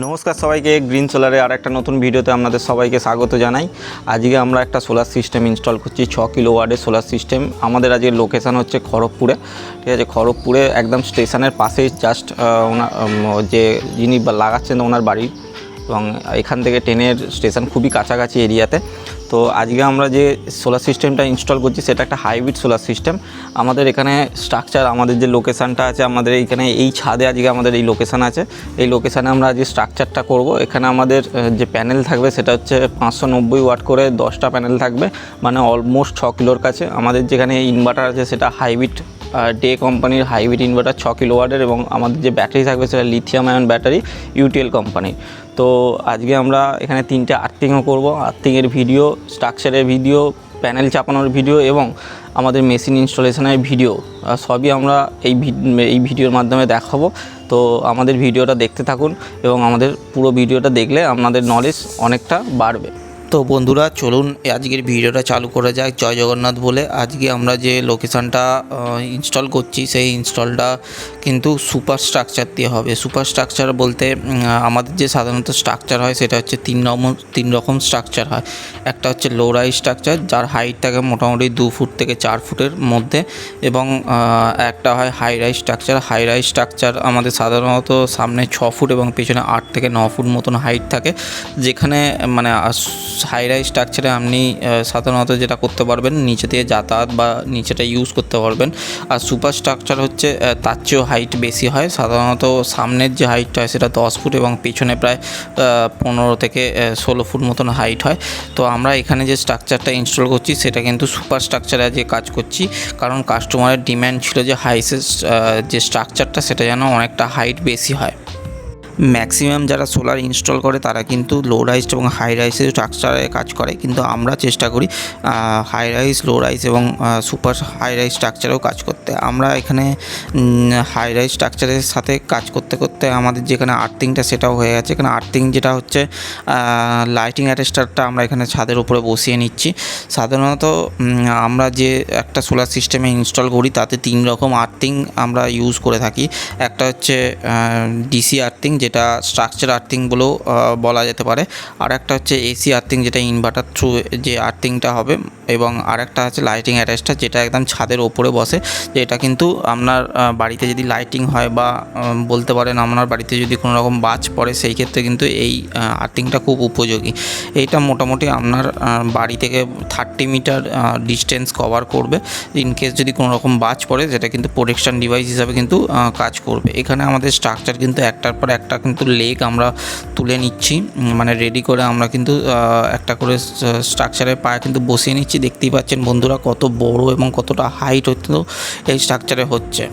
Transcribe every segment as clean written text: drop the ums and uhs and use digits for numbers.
নমস্কার সবাইকে, গ্রিন সোলারে আর একটা নতুন ভিডিওতে আপনাদের সবাইকে স্বাগত জানাই। আজকে আমরা একটা সোলার সিস্টেম ইনস্টল করছি, 6 কিলোওয়াটের সোলার সিস্টেম। আমাদের আজকের লোকেশান হচ্ছে খড়গপুরে। ঠিক আছে, খড়গপুরে একদম স্টেশনের পাশেই জাস্ট ওনার যে যিনি লাগাচ্ছেন ওনার বাড়ি, এবং এখান থেকে ট্রেনের স্টেশন খুবই কাছাকাছি এরিয়াতে। তো আজকে আমরা যে সোলার সিস্টেমটা ইনস্টল করছি সেটা একটা হাইব্রিড সোলার সিস্টেম। আমাদের এখানে স্ট্রাকচার, আমাদের যে লোকেশানটা আছে, আমাদের এইখানে এই ছাদে আজকে আমাদের এই লোকেশান আছে। এই লোকেশানে আমরা আজকে স্ট্রাকচারটা করব। এখানে আমাদের যে প্যানেল থাকবে সেটা হচ্ছে 590 ওয়াট করে 10টা প্যানেল থাকবে, মানে অলমোস্ট 6 কিলোর কাছে। আমাদের যেখানে ইনভার্টার আছে সেটা হাইব্রিড ডে কোম্পানির হাইব্রিড ইনভার্টার 6 কিলোওয়াটের, এবং আমাদের যে ব্যাটারি থাকবে সেটা লিথিয়াম আয়ন ব্যাটারি ইউটিএল কোম্পানির। তো আজকে আমরা এখানে 3টে আর্থিংও করব। আর্থিংয়ের ভিডিও, স্ট্রাকচারের ভিডিও, প্যানেল চাপানোর ভিডিও এবং আমাদের মেশিন ইনস্টলেশনের ভিডিও সবই আমরা এই ভিডিওর মাধ্যমে দেখাবো। তো আমাদের ভিডিওটা দেখতে থাকুন, এবং আমাদের পুরো ভিডিওটা দেখলে আপনাদের নলেজ অনেকটা বাড়বে। তো বন্ধুরা, চলুন আজকের ভিডিওটা চালু করা যাক। জয় জগন্নাথ বলে আজকে আমরা যে লোকেশানটা ইনস্টল করছি সেই ইনস্টলটা কিন্তু সুপার স্ট্রাকচার দিয়ে হবে। সুপার স্ট্রাকচার বলতে আমাদের যে সাধারণত স্ট্রাকচার হয় সেটা হচ্ছে তিন রকম স্ট্রাকচার হয়। একটা হচ্ছে লো রাইজ স্ট্রাকচার, যার হাইট থাকে মোটামুটি 2 ফুট থেকে 4 ফুটের মধ্যে, এবং একটা হয় high rise structure. High rise structure আমাদের সাধারণত সামনে 6 ফুট এবং পেছনে 8 থেকে 9 ফুট মতন হাইট থাকে, যেখানে মানে হাই রাইজ স্ট্রাকচারে আপনি সাধারণত যেটা করতে পারবেন, নিচে দিয়ে যাতায়াত বা নিচেটা ইউজ করতে পারবেন। আর সুপার স্ট্রাকচার হচ্ছে তার চেয়েও হাইট বেশি হয়। সাধারণত সামনের যে হাইটটা হয় সেটা 10 ফুট এবং পেছনে প্রায় 15 থেকে 16 ফুট মতন হাইট হয়। তো আমরা এখানে যে স্ট্রাকচারটা ইনস্টল করছি সেটা কিন্তু সুপার স্ট্রাকচারে যে কাজ করছি, কারণ কাস্টমারের ডিম্যান্ড ছিল যে যে স্ট্রাকচারটা সেটা যেন অনেকটা হাইট বেশি হয়। ম্যাক্সিমাম যারা সোলার ইনস্টল করে তারা কিন্তু লো রাইজ এবং হাই রাইজের স্ট্রাকচারে কাজ করে, কিন্তু আমরা চেষ্টা করি হাই রাইজ, লো রাইজ এবং সুপার হাই রাইজ স্ট্রাকচারেও কাজ করতে। আমরা এখানে হাই রাইজ স্ট্রাকচারের সাথে কাজ করতে করতে আমাদের যেখানে আর্থিংটা সেটাও হয়ে গেছে। এখানে আর্থিং যেটা হচ্ছে লাইটিং অ্যাডাস্টারটা আমরা এখানে ছাদের উপরে বসিয়ে নিচ্ছি। সাধারণত আমরা যে একটা সোলার সিস্টেমে ইনস্টল করি তাতে 3 রকম আর্থিং আমরা ইউজ করে থাকি। একটা হচ্ছে ডিসি আর্থিং, যেটা স্ট্রাকচার আর্থিং বলেও বলা যেতে পারে। আর একটা হচ্ছে এসি আর্থিং, যেটা ইনভার্টার থ্রু যে আর্থিংটা হবে, এবং আর একটা আছে লাইটিং অ্যাটাচটা, যেটা একদম ছাদের ওপরে বসে। যেটা কিন্তু আপনার বাড়িতে যদি লাইটিং হয় বা বলতে পারেন আপনার বাড়িতে যদি কোনো রকম বাজ পড়ে, সেই ক্ষেত্রে কিন্তু এই আর্থিংটা খুব উপযোগী। এইটা মোটামুটি আপনার বাড়ি থেকে 30 মিটার ডিস্টেন্স কভার করবে। ইনকেস যদি কোনো রকম বাজ পড়ে, সেটা কিন্তু প্রোটেকশন ডিভাইস হিসাবে কিন্তু কাজ করবে। এখানে আমাদের স্ট্রাকচার কিন্তু একটার পর একটা কিন্তু লেগ আমরা তুলে নিচ্ছি, মানে রেডি করে আমরা কিন্তু একটা করে স্ট্রাকচারের পায়ে কিন্তু বসিয়ে নিচ্ছি। দেখতেই পাচ্ছেন বন্ধুরা কত বড় এবং কতটা হাইট হতো এই স্ট্রাকচারে হচ্ছে।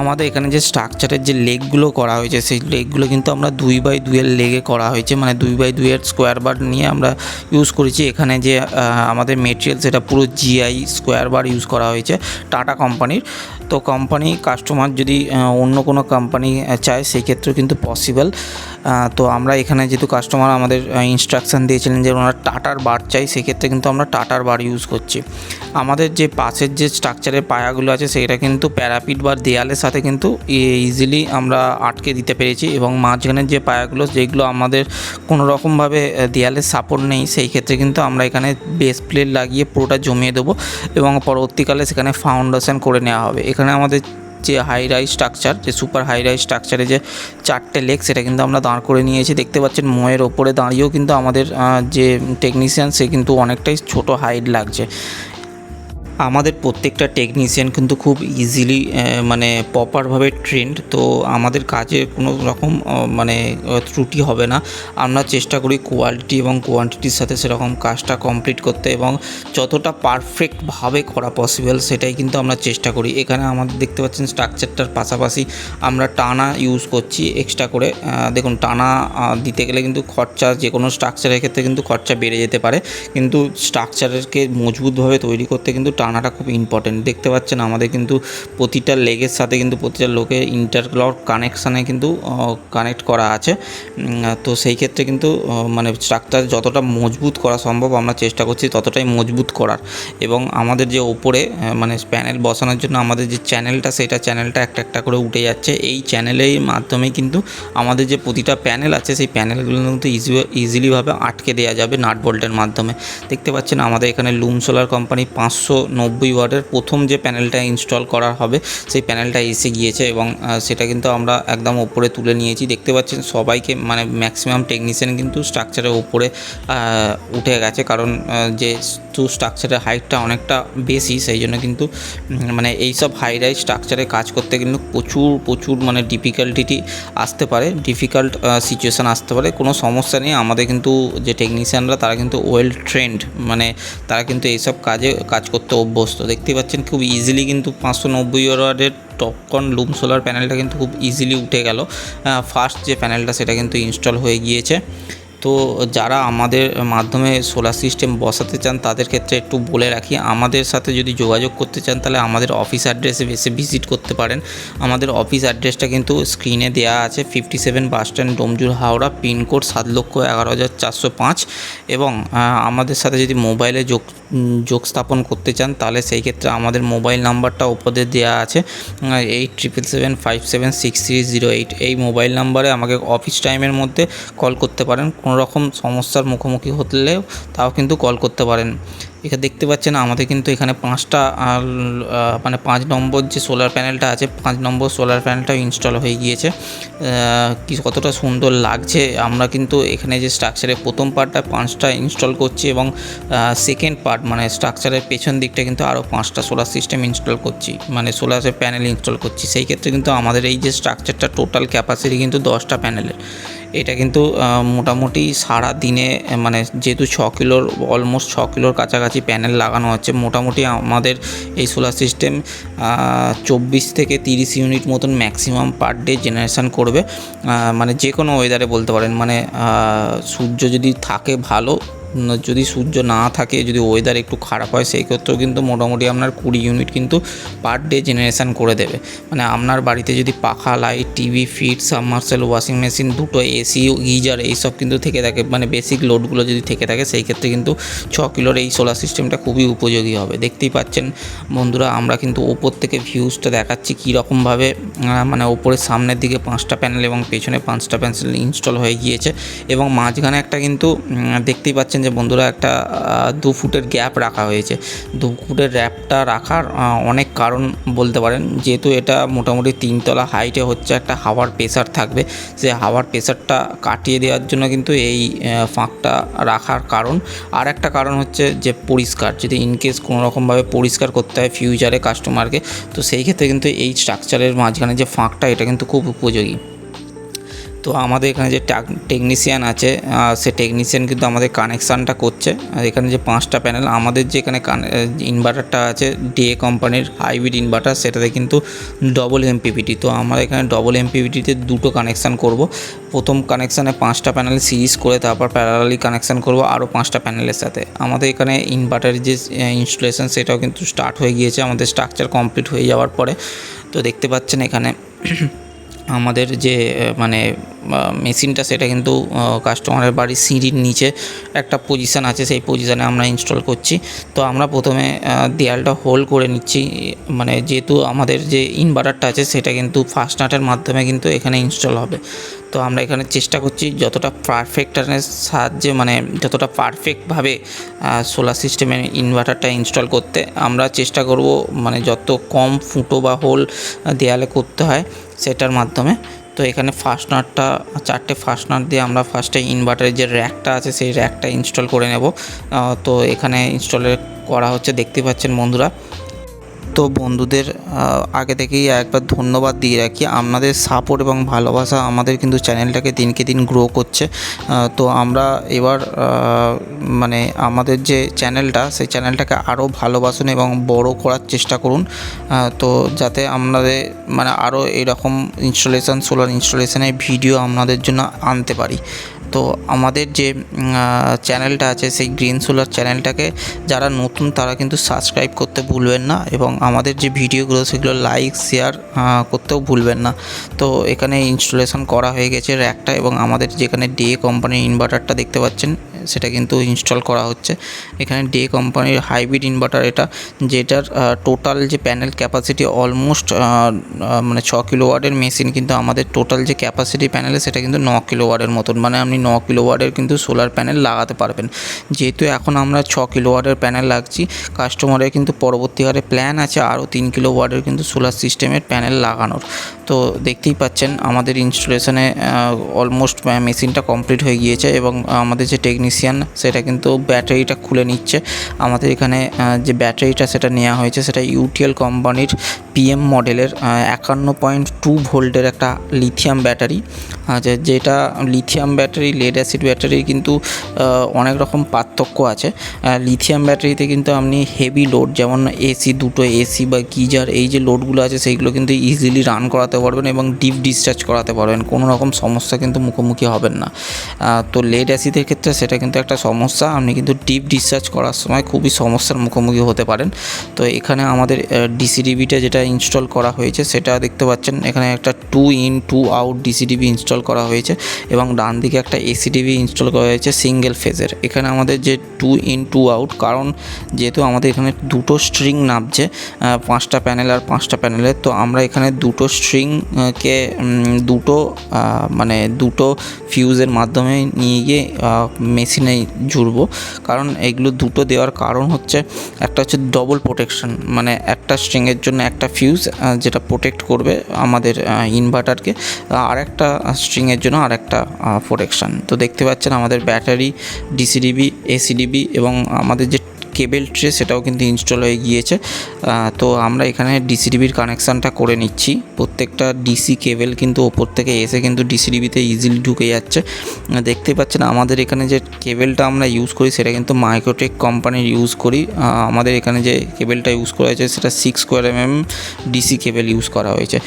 আমাদের এখানে যে স্ট্রাকচারের যে লেগগুলো করা হয়েছে সেই লেগগুলো কিন্তু আমরা 2x2 এর লেগে করা হয়েছে, মানে 2x2 এর স্কোয়ার বার নিয়ে আমরা ইউজ করেছি। এখানে যে আমাদের মেটেরিয়াল সেটা পুরো জিআই স্কোয়ার বার ইউজ করা হয়েছে টাটা কোম্পানির। তো কোম্পানি কাস্টমার যদি অন্য কোনো কোম্পানি চায় সেই ক্ষেত্রেও কিন্তু পসিবল। তো আমরা এখানে যেহেতু কাস্টমার আমাদের ইনস্ট্রাকশান দিয়েছিলেন যে ওনার টাটার বার চাই, সেক্ষেত্রে কিন্তু আমরা টাটার বার ইউজ করছি। আমাদের যে পাশের যে স্ট্রাকচারের পায়াগুলো আছে সেটা কিন্তু প্যারাপিট বা দেয়ালের সাথে কিন্তু ইজিলি আমরা আটকে দিতে পেরেছি, এবং মাঝখানের যে পায়াগুলো যেগুলো আমাদের কোনো রকমভাবে দেয়ালের সাপোর্ট নেই, সেই ক্ষেত্রে কিন্তু আমরা এখানে বেস প্লেট লাগিয়ে পুরোটা জমিয়ে দেবো, এবং পরবর্তীকালে সেখানে ফাউন্ডেশন করে নেওয়া হবে। এখানে আমাদের যে হাই রাইজ স্ট্রাকচার, যে সুপার হাই রাইজ স্ট্রাকচারে যে 4টে লেগ, সেটা কিন্তু আমরা দাঁড় করে নিয়েছি। দেখতে পাচ্ছেন মোয়ের ওপরে দাঁড়িয়েও কিন্তু আমাদের যে টেকনিশিয়ান সে কিন্তু অনেকটাই ছোট হাইট লাগছে। আমাদের প্রত্যেকটা টেকনিশিয়ান কিন্তু খুব ইজিলি মানে প্রপারভাবে ট্রেন্ড, তো আমাদের কাজে কোনো রকম মানে ত্রুটি হবে না। আমরা চেষ্টা করি কোয়ালিটি এবং কোয়ান্টিটির সাথে সেরকম কাজটা কমপ্লিট করতে, এবং যতটা পারফেক্টভাবে করা পসিবল সেটাই কিন্তু আমরা চেষ্টা করি। এখানে আমাদের দেখতে পাচ্ছেন স্ট্রাকচারটার পাশাপাশি আমরা টানা ইউজ করছি এক্সট্রা করে। দেখুন, টানা দিতে গেলে কিন্তু খরচা, যে কোনো স্ট্রাকচারের ক্ষেত্রে কিন্তু খরচা বেড়ে যেতে পারে, কিন্তু স্ট্রাকচারকে মজবুতভাবে তৈরি করতে কিন্তু আনাটা খুব ইম্পর্টেন্ট। দেখতে পাচ্ছেন আমাদের কিন্তু প্রতিটা লেগের সাথে কিন্তু প্রতিটা লোকের ইন্টারলক কানেকশানে কিন্তু কানেক্ট করা আছে। তো সেই ক্ষেত্রে কিন্তু মানে স্ট্রাকচার যতটা মজবুত করা সম্ভব আমরা চেষ্টা করছি ততটাই মজবুত করার। এবং আমাদের যে ওপরে মানে প্যানেল বসানোর জন্য আমাদের যে চ্যানেলটা, সেটা চ্যানেলটা একটা একটা করে উঠে যাচ্ছে। এই চ্যানেলের মাধ্যমে কিন্তু আমাদের যে প্রতিটা প্যানেল আছে সেই প্যানেলগুলো কিন্তু ইজিলিভাবে আটকে দেওয়া যাবে নাট বোল্টের মাধ্যমে। দেখতে পাচ্ছেন আমাদের এখানে লুম সোলার কোম্পানি 590 ওয়াটের প্রথম যে প্যানেলটা ইনস্টল করা হবে সেই প্যানেলটা এসে গিয়েছে এবং সেটা কিন্তু আমরা একদম ওপরে তুলে নিয়েছি। দেখতে পাচ্ছেন সবাইকে মানে ম্যাক্সিমাম টেকনিশিয়ান কিন্তু স্ট্রাকচারের ওপরে উঠে গেছে, কারণ যে স্ট্রাকচারের হাইটটা অনেকটা বেশি, সেই জন্য কিন্তু মানে এইসব হাই রাইজ স্ট্রাকচারে কাজ করতে কিন্তু প্রচুর মানে ডিফিকাল্টি আসতে পারে, ডিফিকাল্ট সিচুয়েশান আসতে পারে। কোনো সমস্যা নেই, আমাদের কিন্তু যে টেকনিশিয়ানরা তারা কিন্তু ওয়েল ট্রেন্ড, মানে তারা কিন্তু এইসব কাজ করতে অভ্যস্ত। দেখতে পাচ্ছেন খুব ইজিলি কিন্তু 590 ওয়াটের টপকন লুম সোলার প্যানেলটা কিন্তু খুব ইজিলি উঠে গেল। ফার্স্ট যে প্যানেলটা সেটা কিন্তু ইনস্টল হয়ে গিয়েছে। তো যারা আমাদের মাধ্যমে সোলার সিস্টেম বসাতে চান তাদের ক্ষেত্রে একটু বলে রাখি, আমাদের সাথে যদি যোগাযোগ করতে চান তাহলে আমাদের অফিস অ্যাড্রেসে এসে ভিজিট করতে পারেন। আমাদের অফিস অ্যাড্রেসটা কিন্তু স্ক্রিনে দেওয়া আছে, 57 bus stand, Domjur, Howrah, pincode 7,11,405। এবং আমাদের সাথে যদি মোবাইলে যোগ স্থাপন করতে চান তাহলে সেই ক্ষেত্রে আমাদের মোবাইল নাম্বারটা উপরে দেওয়া আছে 8777576308। এই মোবাইল নাম্বারে আমাকে অফিস টাইমের মধ্যে কল করতে পারেন। কোনো রকম সমস্যার মুখোমুখি হলেও তাও কিন্তু কল করতে পারেন। এখানে দেখতে পাচ্ছেন আমাদের কিন্তু এখানে 5টা মানে 5 নম্বর যে সোলার প্যানেলটা আছে, 5 নম্বর সোলার প্যানেলটাও ইনস্টল হয়ে গিয়েছে। কি কতটা সুন্দর লাগছে। আমরা কিন্তু এখানে যে স্ট্রাকচারের প্রথম পার্টটা 5টা ইনস্টল করছি এবং সেকেন্ড পার্ট মানে স্ট্রাকচারের পেছন দিকটা কিন্তু আরও 5টা সোলার সিস্টেম ইনস্টল করছি, মানে সোলারের প্যানেল ইনস্টল করছি। সেই ক্ষেত্রে কিন্তু আমাদের এই যে স্ট্রাকচারটা টোটাল ক্যাপাসিটি কিন্তু 10টা প্যানেলের। এটা কিন্তু মোটামুটি সারা দিনে মানে যেহেতু 6 কিলোর অলমোস্ট 6 কিলোর কাছাকাছি প্যানেল লাগানো হচ্ছে, মোটামুটি আমাদের এই সোলার সিস্টেম 24 থেকে 30 ইউনিট মতন ম্যাক্সিমাম পার ডে জেনারেশান করবে। মানে যে কোনো ওয়েদারে বলতে পারেন, মানে সূর্য যদি থাকে ভালো, যদি সূর্য না থাকে, যদি ওয়েদার একটু খারাপ হয় সেই ক্ষেত্রেও কিন্তু মোটামুটি আপনার 20 ইউনিট কিন্তু পার ডে জেনারেশান করে দেবে। মানে আপনার বাড়িতে যদি পাখা, light, TV, fridge, submersible, washing machine, দুটো এসি, গিজার এইসব কিন্তু থেকে থাকে, মানে বেসিক লোডগুলো যদি থেকে থাকে সেই ক্ষেত্রে কিন্তু 6 কিলোর এই সোলার সিস্টেমটা খুবই উপযোগী হবে। দেখতেই পাচ্ছেন বন্ধুরা, আমরা কিন্তু ওপর থেকে ভিউজটা দেখাচ্ছি কীরকমভাবে মানে ওপরের সামনের দিকে 5টা প্যানেল এবং পেছনে 5টা প্যানেল ইনস্টল হয়ে গিয়েছে এবং মাঝখানে একটা কিন্তু দেখতেই পাচ্ছেন যে বন্ধুরা একটা 2 ফুটের গ্যাপ রাখা হয়েছে। 2 ফুটের গ্যাপটা রাখার অনেক কারণ বলতে পারেন, যেহেতু এটা মোটামুটি 3 তলা হাইটে হচ্ছে, একটা হাওয়ার প্রেসার থাকবে, সেই হাওয়ার প্রেসারটা কাটিয়ে দেওয়ার জন্য কিন্তু এই ফাঁকটা রাখার কারণ। আর একটা কারণ হচ্ছে যে পরিষ্কার, যদি ইনকেস কোনো রকমভাবে পরিষ্কার করতে হয় ফিউচারে কাস্টমারকে, তো সেই ক্ষেত্রে কিন্তু এই স্ট্রাকচারের মাঝখানে যে ফাঁকটা এটা কিন্তু খুব উপযোগী। তো আমাদের এখানে যে টেকনিশিয়ান আছে সে টেকনিশিয়ান কিন্তু আমাদের কানেকশানটা করছে। আর এখানে যে 5টা প্যানেল, আমাদের যে এখানে ইনভার্টারটা আছে ডিএ কোম্পানির হাইব্রিড ইনভার্টার, সেটাতে কিন্তু ডবল এমপিপিটি। তো আমরা এখানে ডবল এমপিপিটিতে 2টো কানেকশান করব। প্রথম কানেকশানে 5টা প্যানেল সিরিজ করে তারপর প্যারালালি কানেকশান করব আরও 5টা প্যানেলের সাথে। আমাদের এখানে ইনভার্টারের যে ইনস্টলেশন সেটাও কিন্তু স্টার্ট হয়ে গিয়েছে আমাদের স্ট্রাকচার কমপ্লিট হয়ে যাওয়ার পরে। তো দেখতে পাচ্ছেন এখানে আমাদের যে মানে মেশিনটা সেটা কিন্তু কাস্টমারের বাড়ির সিঁড়ির নিচে একটা পজিশান আছে, সেই পজিশানে আমরা ইনস্টল করছি। তো আমরা প্রথমে দেয়ালটা হোল্ড করে নিচ্ছি, মানে যেহেতু আমাদের যে ইনভার্টারটা আছে সেটা কিন্তু ফাস্ট নাটের মাধ্যমে কিন্তু এখানে ইনস্টল হবে। তো আমরা এখানে চেষ্টা করছি যতটা পারফেক্টনেস সাহায্যে, মানে যতটা পারফেক্টভাবে সোলার সিস্টেমের ইনভার্টারটা ইনস্টল করতে আমরা চেষ্টা করব, মানে যত কম ফুটো বা হোল দেয়ালে করতে হয় সেটার মাধ্যমে। তো এখানে ফাস্ট নাটটা 4টে ফাস্ট নাট দিয়ে আমরা ফার্স্টে ইনভার্টারের যে র্যাকটা আছে সেই র্যাকটা ইনস্টল করে নেব। তো এখানে ইনস্টলের করা হচ্ছে, দেখতে পাচ্ছেন বন্ধুরা। তো বন্ধুদের আগে থেকেই একবার ধন্যবাদ দিয়ে রাখি, আপনাদের সাপোর্ট এবং ভালোবাসা আমাদের কিন্তু চ্যানেলটাকে দিনকে দিন গ্রো করছে। তো আমরা এবার মানে আমাদের যে চ্যানেলটা সেই চ্যানেলটাকে আরও ভালোবাসুন এবং বড় করার চেষ্টা করুন, তো যাতে আপনাদের মানে আরও এরকম সোলার ইনস্টলেশনের ভিডিও আপনাদের জন্য আনতে পারি। তো আমাদের যে চ্যানেলটা আছে সেই গ্রিন সোলার চ্যানেলটাকে যারা নতুন তারা কিন্তু সাবস্ক্রাইব করতে ভুলবেন না, এবং আমাদের যে ভিডিওগুলো সেগুলো লাইক শেয়ার করতেও ভুলবেন না। তো এখানে ইনস্টলেশন করা হয়ে গেছে র্যাকটা, এবং আমাদের যেখানে ডে কোম্পানির ইনভার্টারটা দেখতে পাচ্ছেন সেটা কিন্তু ইনস্টল করা হচ্ছে। এখানে ডে কোম্পানির হাইব্রিড ইনভার্টার এটা, যেটার টোটাল যে প্যানেল ক্যাপাসিটি অলমোস্ট মানে 6 কিলোওয়াটের মেশিন, কিন্তু আমাদের টোটাল যে ক্যাপাসিটি প্যানেলে সেটা কিন্তু 9 কিলোওয়াটের মতন, মানে আপনি 9 কিলোওয়াটের কিন্তু সোলার প্যানেল লাগাতে পারবেন। যেহেতু এখন আমরা 6 কিলোওয়াটের প্যানেল লাগছি, কাস্টমারের কিন্তু পরবর্তীকালে প্ল্যান আছে আরও 3 কিলোওয়াটের কিন্তু সোলার সিস্টেমের প্যানেল লাগানোর। তো দেখতেই পাচ্ছেন আমাদের ইনস্টলেশনে অলমোস্ট মেশিনটা কমপ্লিট হয়ে গিয়েছে, এবং আমাদের যে টেকনিশিয়ান সেটা কিন্তু ব্যাটারিটা খুলে নিচ্ছে। আমাদের এখানে যে ব্যাটারিটা সেটা নেওয়া হয়েছে সেটা ইউটিএল কোম্পানির PM মডেলের 51.2 ভোল্টের একটা লিথিয়াম ব্যাটারি, যেটা lithium battery lead acid battery কিন্তু অনেক রকম পার্থক্য আছে। লিথিয়াম ব্যাটারিতে কিন্তু আপনি হেভি লোড, যেমন দুটো এসি বা গিজার, এই যে লোডগুলো আছে সেইগুলো কিন্তু ইজিলি রান করাতে পারবেন এবং ডিপ ডিসচার্জ করাতে পারবেন, কোনো রকম সমস্যা কিন্তু মুখোমুখি হবেন না। তো লেড অ্যাসিডের ক্ষেত্রে সেটা কিন্তু একটা সমস্যা, আপনি কিন্তু ডিপ ডিসচার্জ করার সময় খুবই সমস্যার মুখোমুখি হতে পারেন। তো এখানে আমাদের ডিসিডিবিটা যেটা ইনস্টল করা হয়েছে সেটা দেখতে পাচ্ছেন, এখানে একটা 2 in 2 out ডিসিডিবি ইনস্টল করা হয়েছে, এবং ডান দিকে একটা এসিডিবি ইনস্টল করা হয়েছে সিঙ্গেল ফেজের। এখানে আমাদের যে 2 in 2 out, কারণ যেহেতু আমাদের এখানে দুটো স্ট্রিং নামছে 5টা প্যানেল আর 5টা প্যানেলের, তো আমরা এখানে দুটো স্ট্রিংকে দুটো ফিউজের মাধ্যমে নিয়ে গিয়ে মেশিনে জুড়বো। কারণ এগুলো দুটো দেওয়ার কারণ হচ্ছে, একটা হচ্ছে ডবল প্রোটেকশন, মানে একটা স্ট্রিংয়ের জন্য একটা ফিউজ যেটা প্রোটেক্ট করবে আমাদের ইনভার্টারকে, আর একটা স্ট্রিংয়ের জন্য আর একটা প্রোটেকশান। তো দেখতে পাচ্ছেন আমাদের ব্যাটারি, ডিসিডিবি, এসিডিবি এবং আমাদের যে কেবেল ট্রে সেটাও কিন্তু ইনস্টল হয়ে গিয়েছে। তো আমরা এখানে ডিসিডিবির কানেকশানটা করে নিচ্ছি। প্রত্যেকটা ডিসি কেবেল কিন্তু ওপর থেকে এসে কিন্তু ডিসিডিবিতে ইজিলি ঢুকে যাচ্ছে। দেখতে পাচ্ছেন আমাদের এখানে যে কেবেলটা আমরা ইউজ করি সেটা কিন্তু মাইক্রোটেক কোম্পানির ইউজ করি। আমাদের এখানে যে কেবেলটা ইউজ করা হয়েছে সেটা 6 স্কোয়ার ডিসি কেবেল ইউজ করা হয়েছে।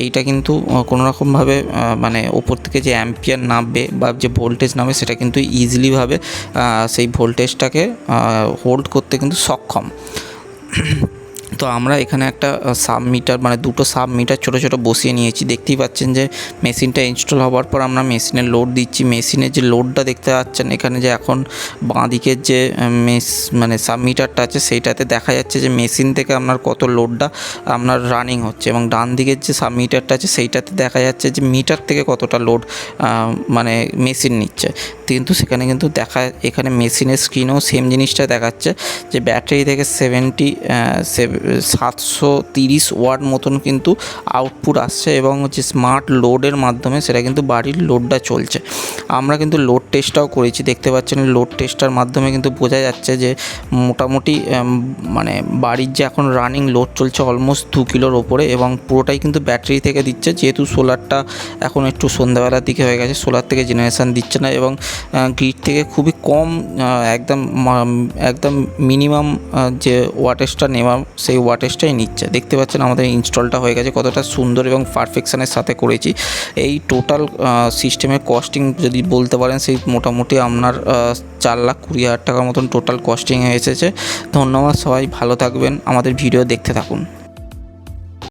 এইটা কিন্তু কোনোরকমভাবে মানে ওপর থেকে যে অ্যাম্পিয়ার নামবে বা যে ভোল্টেজ নামবে সেটা কিন্তু ইজিলিভাবে সেই ভোল্টেজটাকে হোল্ড করতে কিন্তু সক্ষম। তো আমরা এখানে একটা সাবমিটার, মানে দুটো সাবমিটার ছোটো ছোটো বসিয়ে নিয়েছি। দেখতেই পাচ্ছেন যে মেশিনটা ইনস্টল হওয়ার পর আমরা মেশিনের লোড দিচ্ছি। মেশিনের যে লোডটা দেখতে পাচ্ছেন এখানে, যে এখন বাঁ দিকের যে সাবমিটারটা আছে সেইটাতে দেখা যাচ্ছে যে মেশিন থেকে আপনার কত লোডটা আপনার রানিং হচ্ছে, এবং ডান দিকের যে সাবমিটারটা আছে সেইটাতে দেখা যাচ্ছে যে মিটার থেকে কতটা লোড মানে মেশিন নিচ্ছে। কিন্তু সেখানে কিন্তু এখানে মেশিনের স্ক্রিনেও সেম জিনিসটা দেখাচ্ছে যে ব্যাটারি থেকে 730 ওয়াট মতন কিন্তু আউটপুট আসছে, এবং হচ্ছে স্মার্ট লোডের মাধ্যমে সেটা কিন্তু বাড়ির লোডটা চলছে। আমরা কিন্তু লোড টেস্টটাও করেছি, দেখতে পাচ্ছেন লোড টেস্টার মাধ্যমে কিন্তু বোঝা যাচ্ছে যে মোটামুটি মানে বাড়ির যে এখন রানিং লোড চলছে অলমোস্ট 2 কিলোর ওপরে, এবং পুরোটাই কিন্তু ব্যাটারি থেকে দিচ্ছে। যেহেতু সোলারটা এখন একটু সন্ধ্যাবেলার দিকে হয়ে গেছে, সোলার থেকে জেনারেশান দিচ্ছে না, এবং গ্রিড থেকে খুবই কম একদম মিনিমাম যে ওয়াটেজটা নেওয়া সেই ওয়াটেজটাই নিচ্ছে। দেখতে পাচ্ছেন আমাদের ইনস্টলটা হয়ে গেছে, কতটা সুন্দর এবং পারফেকশনের সাথে করেছি। এই টোটাল সিস্টেমের কস্টিং যদি বলতে পারেন, সেই মোটামুটি আপনার 4,20,000 টাকার মতন টোটাল কস্টিং এসেছে। ধন্যবাদ, সবাই ভালো থাকবেন, আমাদের ভিডিও দেখতে থাকুন।